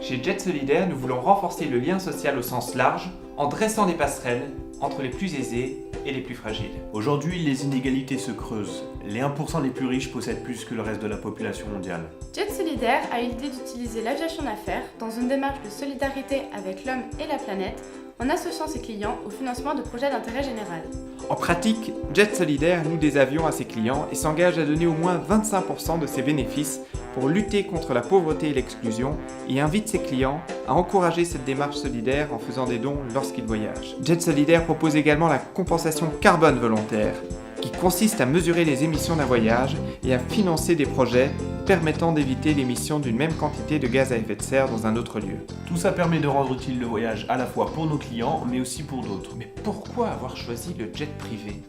Chez Jet Solidaire, nous voulons renforcer le lien social au sens large en dressant des passerelles entre les plus aisés et les plus fragiles. Aujourd'hui, les inégalités se creusent. Les 1% les plus riches possèdent plus que le reste de la population mondiale. Jet Solidaire a eu l'idée d'utiliser l'aviation d'affaires dans une démarche de solidarité avec l'homme et la planète en associant ses clients au financement de projets d'intérêt général. En pratique, Jet Solidaire loue des avions à ses clients et s'engage à donner au moins 25% de ses bénéfices pour lutter contre la pauvreté et l'exclusion et invite ses clients à encourager cette démarche solidaire en faisant des dons lorsqu'ils voyagent. Jet Solidaire propose également la compensation carbone volontaire, qui consiste à mesurer les émissions d'un voyage et à financer des projets permettant d'éviter l'émission d'une même quantité de gaz à effet de serre dans un autre lieu. Tout ça permet de rendre utile le voyage à la fois pour nos clients, mais aussi pour d'autres. Mais pourquoi avoir choisi le jet privé ?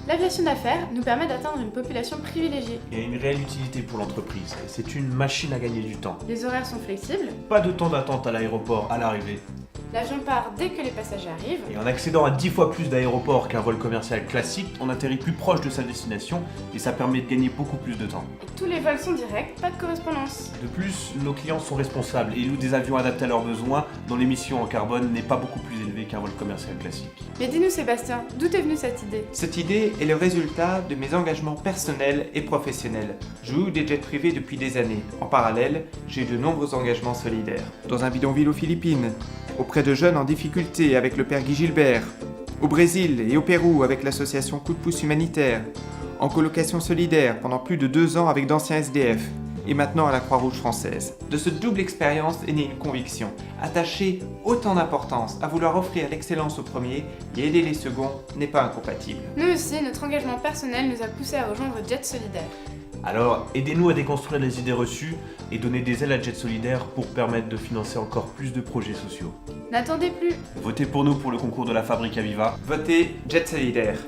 L'aviation d'affaires nous permet d'atteindre une population privilégiée. Il y a une réelle utilité pour l'entreprise. C'est une machine à gagner du temps. Les horaires sont flexibles, Pas de temps d'attente à l'aéroport à l'arrivée. l'avion part dès que les passagers arrivent, Et en accédant à 10 fois plus d'aéroports qu'un vol commercial classique, on atterrit plus proche de sa destination et ça permet de gagner beaucoup plus de temps. et tous les vols sont directs, pas de correspondance. De plus, nos clients sont responsables et louent des avions adaptés à leurs besoins dont l'émission en carbone n'est pas beaucoup plus élevée qu'un vol commercial classique. Mais dis-nous Sébastien, d'où est venue cette idée ? Cette idée est le résultat de mes engagements personnels et professionnels. Je loue des jets privés depuis des années. En parallèle, j'ai de nombreux engagements solidaires. Dans un bidonville aux Philippines, auprès de jeunes en difficulté avec le père Guy Gilbert, au Brésil et au Pérou avec l'association Coup de pouce humanitaire, en colocation solidaire pendant plus de 2 ans avec d'anciens SDF, et maintenant à la Croix-Rouge française. De cette double expérience est née une conviction, attacher autant d'importance à vouloir offrir l'excellence aux premiers et aider les seconds n'est pas incompatible. Nous aussi, notre engagement personnel nous a poussé à rejoindre Jet Solidaire. Alors, aidez-nous à déconstruire les idées reçues et donnez des ailes à Jet Solidaire pour permettre de financer encore plus de projets sociaux. N'attendez plus. Votez pour nous pour le concours de la Fabrique Aviva. Votez Jet Solidaire.